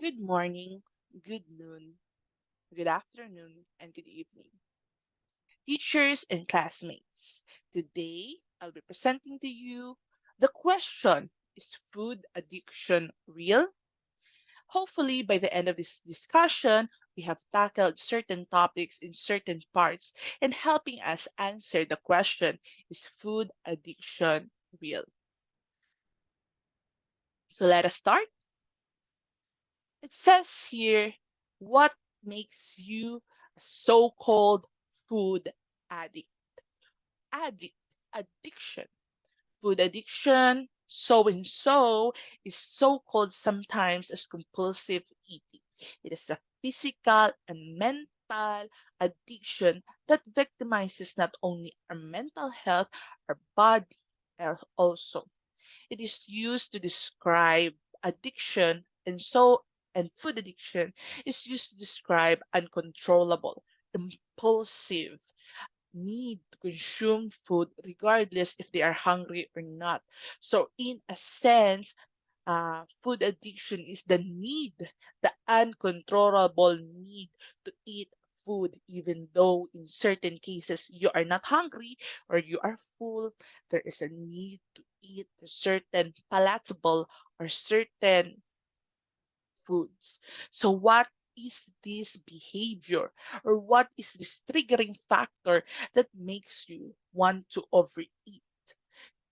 Good morning, good noon, good afternoon, and good evening, teachers and classmates. Today, I'll be presenting to you the question: Is food addiction real? Hopefully, by the end of this discussion, we have tackled certain topics in certain parts and helping us answer the question: Is food addiction real? So let us start. It says here, what makes you a so-called food addict? Addict, addiction. Food addiction, so and so, is so-called sometimes as compulsive eating. It is a physical and mental addiction that victimizes not only our mental health, our body, also it is used to describe addiction, and food addiction is used to describe uncontrollable, impulsive need to consume food regardless if they are hungry or not. So, in a sense, food addiction is the uncontrollable need to eat food, even though in certain cases you are not hungry or you are full. There is a need to eat a certain palatable or certain foods. So, what is this behavior or what is this triggering factor that makes you want to overeat?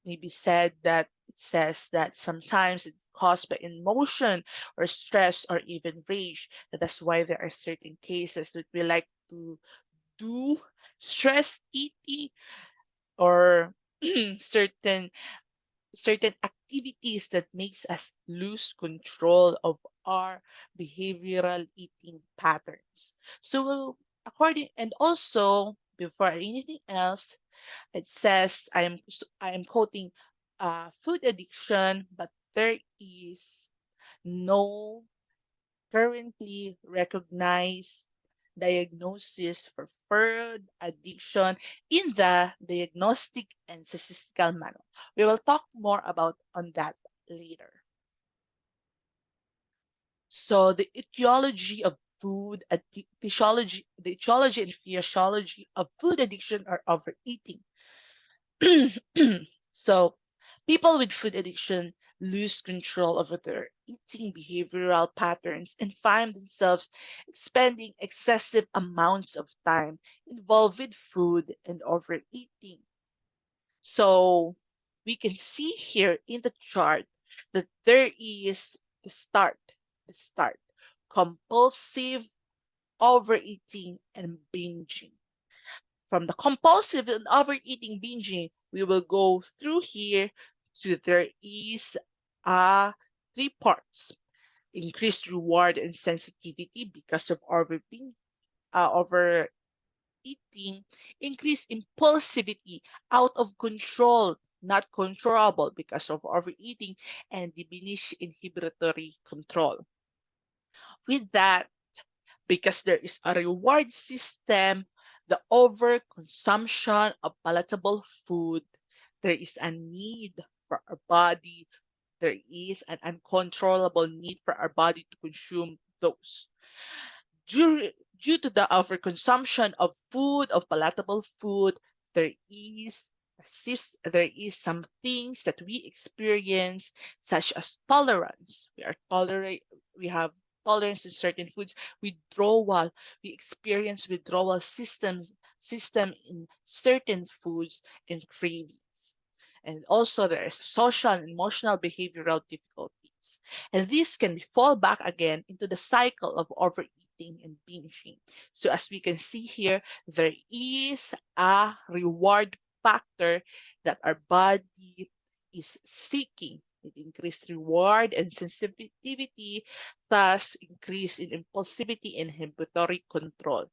Maybe said that it says that sometimes it's caused by emotion or stress or even rage. And that's why there are certain cases that we like to do stress eating or certain activities that makes us lose control of our behavioral eating patterns. So according and also before anything else, it says I am quoting food addiction, but there is no currently recognized diagnosis for food addiction in the diagnostic and statistical manual. We will talk more about on that later. So the etiology and physiology of food addiction or overeating. So, people with food addiction lose control over their eating behavioral patterns and find themselves spending excessive amounts of time involved with food and overeating. So, we can see here in the chart that there is the start, compulsive overeating and binging. From the compulsive and overeating binging, we will go through here to there is three parts. Increased reward and sensitivity because of overeating, increased impulsivity out of control, not controllable because of overeating, and diminished inhibitory control. With that, because there is a reward system, the overconsumption of palatable food, there is a need for our body, there is an uncontrollable need for our body to consume those. Due to the overconsumption of food, of palatable food, there is there is some things that we experience, such as tolerance. We have tolerance to certain foods, withdrawal. We experience withdrawal system in certain foods and cravings. And also there is social and emotional behavioral difficulties. And this can fall back again into the cycle of overeating and binging. So as we can see here, there is a reward factor that our body is seeking. It increased reward and sensitivity, thus increase in impulsivity and inhibitory control.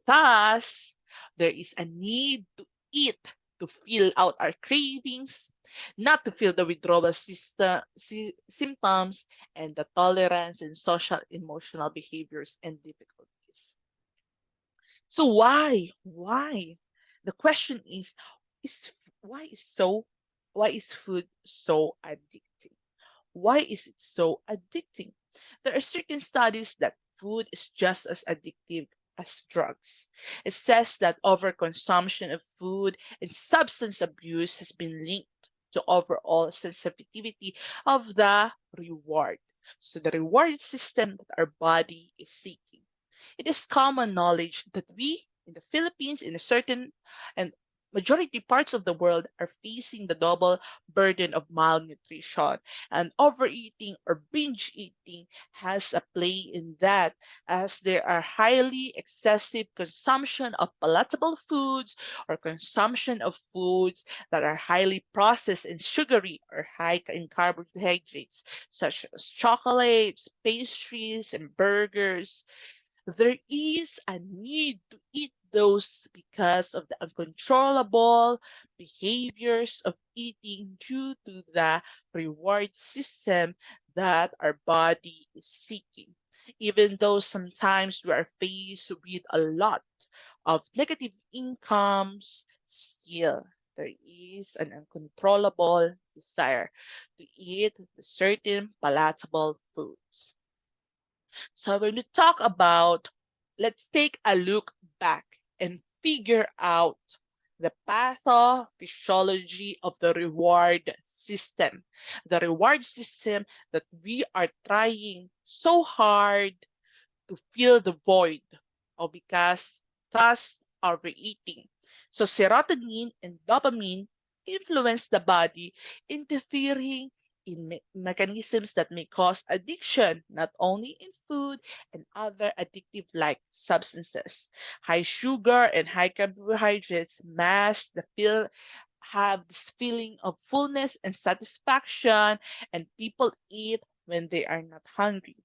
Thus, there is a need to eat to fill out our cravings, not to feel the withdrawal symptoms and the tolerance and social emotional behaviors and difficulties. So why? The question is why is so why is food so addicting? Why is it so addicting? There are certain studies that food is just as addictive as drugs. It says that overconsumption of food and substance abuse has been linked to overall sensitivity of the reward. So the reward system that our body is seeking. It is common knowledge that we in the Philippines, in a certain and majority parts of the world, are facing the double burden of malnutrition, and overeating or binge eating has a play in that, as there are highly excessive consumption of palatable foods or consumption of foods that are highly processed and sugary or high in carbohydrates, such as chocolates, pastries, and burgers. There is a need to eat those because of the uncontrollable behaviors of eating due to the reward system that our body is seeking. Even though sometimes we are faced with a lot of negative incomes, still there is an uncontrollable desire to eat the certain palatable foods. So when we talk about, let's take a look back and figure out the pathophysiology of the reward system. The reward system that we are trying so hard to fill the void or because thus overeating. So serotonin and dopamine influence the body, interfering in mechanisms that may cause addiction, not only in food and other addictive like substances. High sugar and high carbohydrates mask the feel have this feeling of fullness and satisfaction, and people eat when they are not hungry.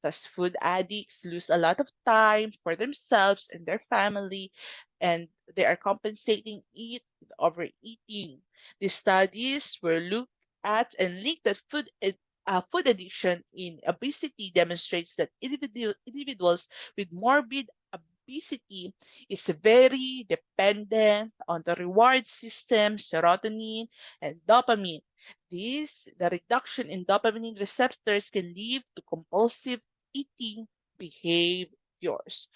Thus, food addicts lose a lot of time for themselves and their family, and they are compensating it with overeating. These studies were looked at and linked that food addiction in obesity demonstrates that individuals with morbid obesity is very dependent on the reward system, serotonin, and dopamine. The reduction in dopamine receptors can lead to compulsive eating behaviors.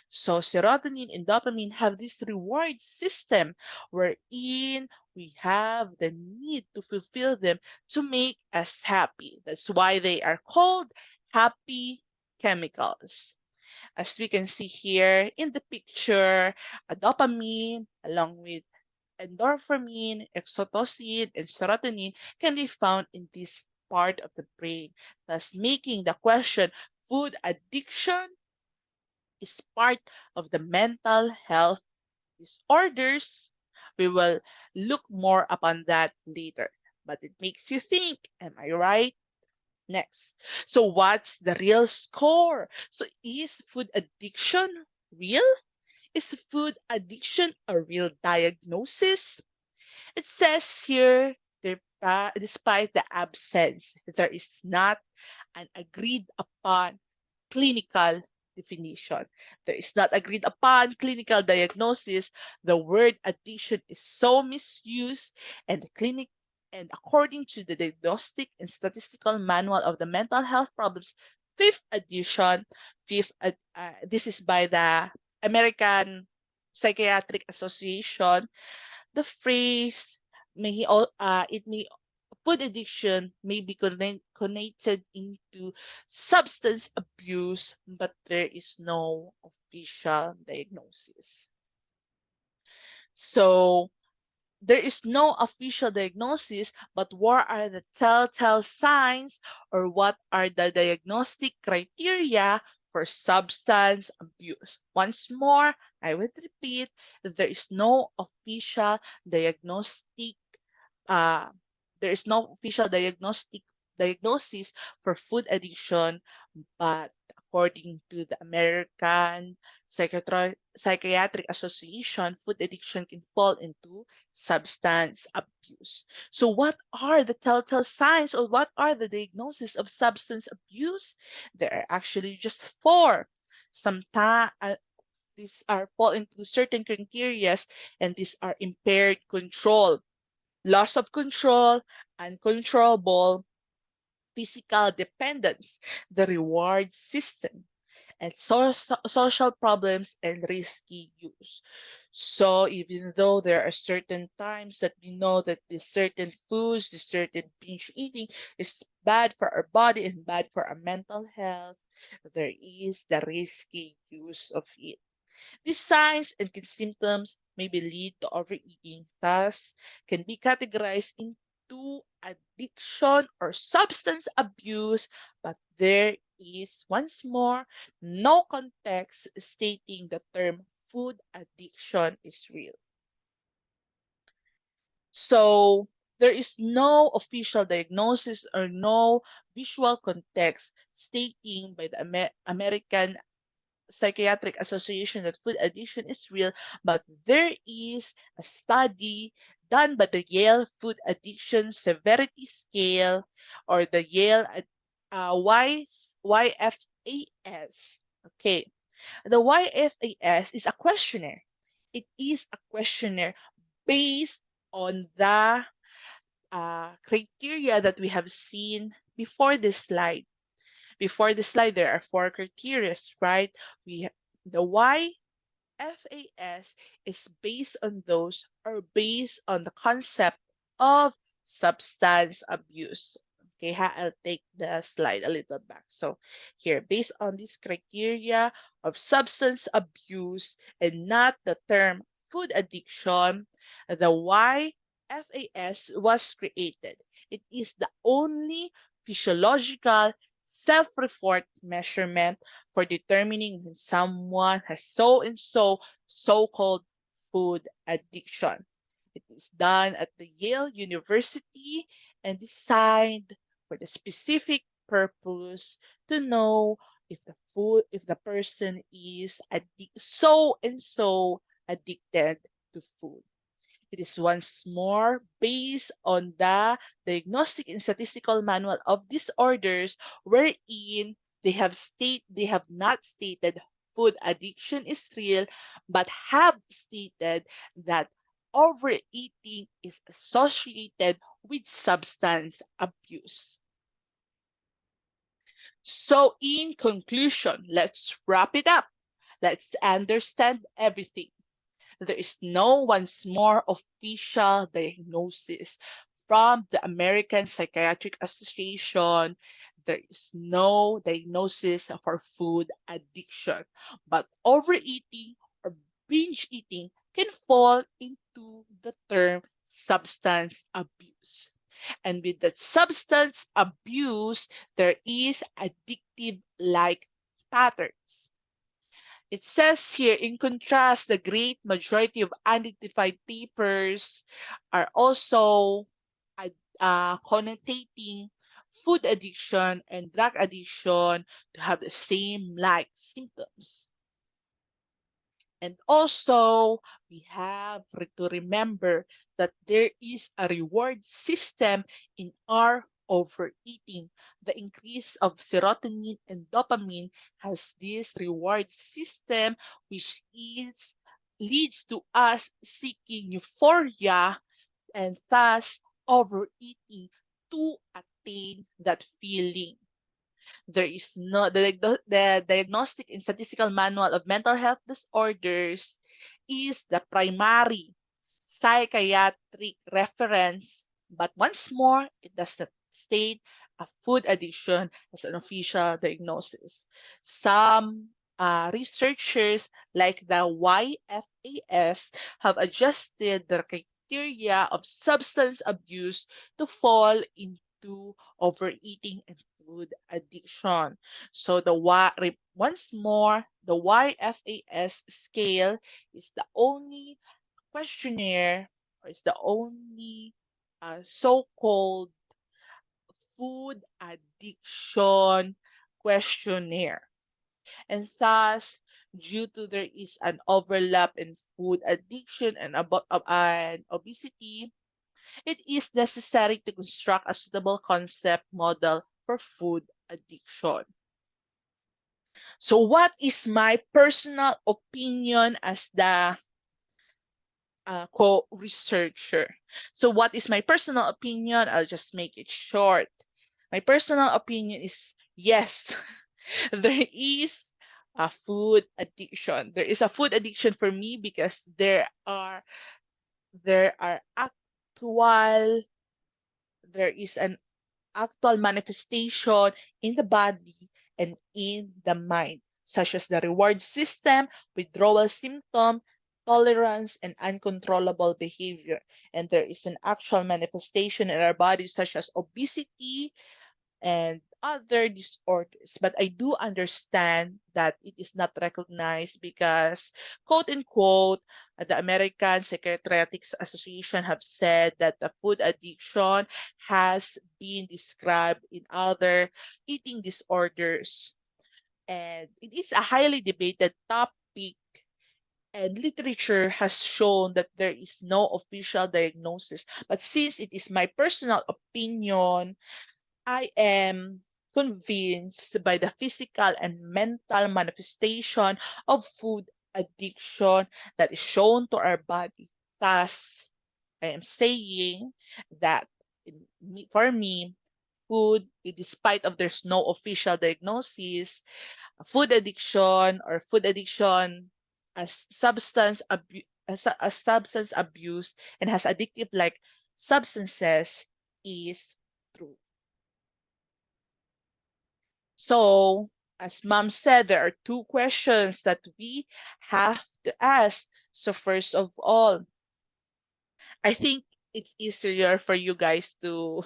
So serotonin and dopamine have this reward system wherein we have the need to fulfill them to make us happy. That's why they are called happy chemicals. As we can see here in the picture, a dopamine along with endorphin, oxytocin, and serotonin can be found in this part of the brain, thus making the question food addiction is part of the mental health disorders. We will look more upon that later, but it makes you think, am I right? Next. So what's the real score? So is food addiction real? Is food addiction a real diagnosis? It says here, despite the absence, there is not an agreed upon clinical definition. There is not agreed upon clinical diagnosis. The word addiction is so misused, and the clinic and according to the Diagnostic and Statistical Manual of the Mental Health Problems, fifth edition, this is by the American Psychiatric Association. The phrase it may food addiction may be connected into substance abuse, but there is no official diagnosis. So there is no official diagnosis, but what are the telltale signs or what are the diagnostic criteria for substance abuse? Once more, I would repeat that diagnostic uh, there is no official diagnosis for food addiction, but according to the American Psychiatric Association, food addiction can fall into substance abuse. So, what are the telltale signs or what are the diagnosis of substance abuse? There are actually just four. Sometimes these are fall into certain criteria, and these are impaired control, loss of control, uncontrollable physical dependence, the reward system, and social problems and risky use. So even though there are certain times that we know that this certain foods, this certain binge eating is bad for our body and bad for our mental health, there is the risky use of it. These signs and symptoms may be lead to overeating, thus can be categorized into addiction or substance abuse, but there is once more no context stating the term food addiction is real. So there is no official diagnosis or no visual context stating by the American Psychiatric Association that food addiction is real, but there is a study done by the Yale Food Addiction Severity Scale, or the Yale YFAS. Okay, the YFAS is a questionnaire. It is a questionnaire based on the criteria that we have seen before this slide. Before the slide, there are four criteria, right? We the YFAS is based on those, or based on the concept of substance abuse. Okay, I'll take the slide a little back. So here, based on this criteria of substance abuse and not the term food addiction, the YFAS was created. It is the only physiological self-report measurement for determining when someone has so and so-called food addiction. It is done at the Yale University and designed for the specific purpose to know if the person is so and so addicted to food. It is once more based on the Diagnostic and Statistical Manual of Disorders, wherein they have not stated food addiction is real, but have stated that overeating is associated with substance abuse. So in conclusion, let's wrap it up. Let's understand everything. There is no once more official diagnosis from the American Psychiatric Association. There is no diagnosis for food addiction, but overeating or binge eating can fall into the term substance abuse. And with that substance abuse, there is addictive like patterns. It says here, in contrast, the great majority of unidentified papers are also connotating food addiction and drug addiction to have the same like symptoms. And also, we have to remember that there is a reward system in our overeating. The increase of serotonin and dopamine has this reward system, which is leads to us seeking euphoria and thus overeating to attain that feeling. There is no the Diagnostic and Statistical Manual of Mental Health Disorders is the primary psychiatric reference, but once more, it does not state a food addiction as an official diagnosis. Some researchers, like the YFAS, have adjusted the criteria of substance abuse to fall into overeating and food addiction. So once more, the YFAS scale is the only questionnaire, or is the only so-called food addiction questionnaire. And thus, due to there is an overlap in food addiction and and obesity, it is necessary to construct a suitable concept model for food addiction. So what is my personal opinion as the co-researcher? So what is my personal opinion? I'll just make it short. My personal opinion is yes, there is a food addiction. There is a food addiction for me because there are actual there is an actual manifestation in the body and in the mind, such as the reward system, withdrawal symptom, tolerance, and uncontrollable behavior. And there is an actual manifestation in our body, such as obesity, and other disorders. But I do understand that it is not recognized because, quote unquote, the American Psychiatric Association have said that the food addiction has been described in other eating disorders. And it is a highly debated topic, and literature has shown that there is no official diagnosis. But since it is my personal opinion, I am convinced by the physical and mental manifestation of food addiction that is shown to our body. Thus, I am saying that for me, despite of there's no official diagnosis, food addiction or food addiction as substance abuse and has addictive like substances is true. So, as mom said, there are two questions that we have to ask. So, first of all, I think it's easier for you guys to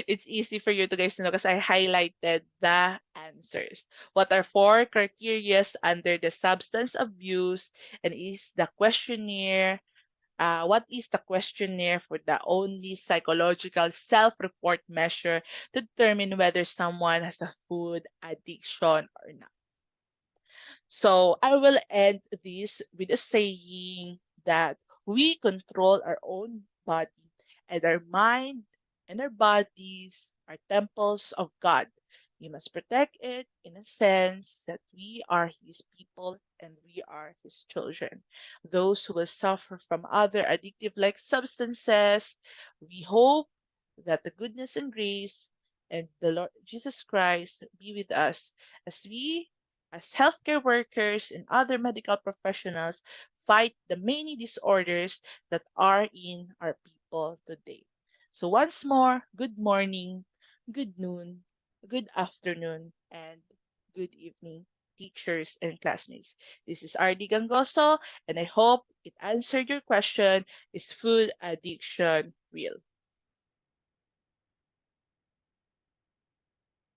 it's easy for you to guys to know because I highlighted the answers. What are four criteria under the substance abuse, and is the questionnaire what is the questionnaire for the only psychological self-report measure to determine whether someone has a food addiction or not? So I will end this with a saying that we control our own body, and our mind and our bodies are temples of God. We must protect it in a sense that we are His people and we are His children. Those who will suffer from other addictive like substances, we hope that the goodness and grace and the Lord Jesus Christ be with us as we, as healthcare workers and other medical professionals, fight the many disorders that are in our people today. So, once more, good morning, good noon, good afternoon, and good evening, teachers and classmates. This is RD Gangoso, and I hope it answered your question: is food addiction real?